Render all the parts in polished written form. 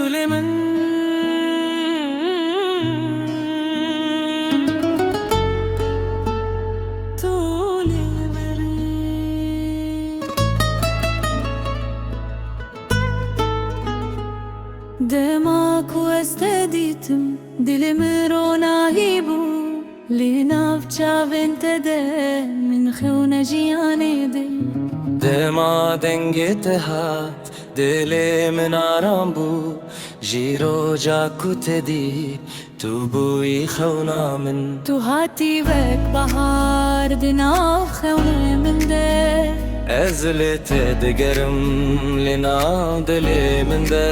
طول من طول من دماغ واستديتم دلمرونا هيبو لنافجا بنت دم من خون جياني دل دما دنگتهات دل من آرام بو جیرو جاکو تدی تو بوی خونا من تو هاتي بك بهار دناف خون من دل ازلت دگرم لنا دل من ده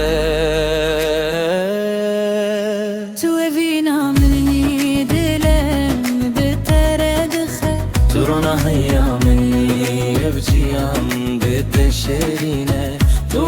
تو فينا مني دلم بتردخه ترونا هيا مني بجيان بتشرينه تو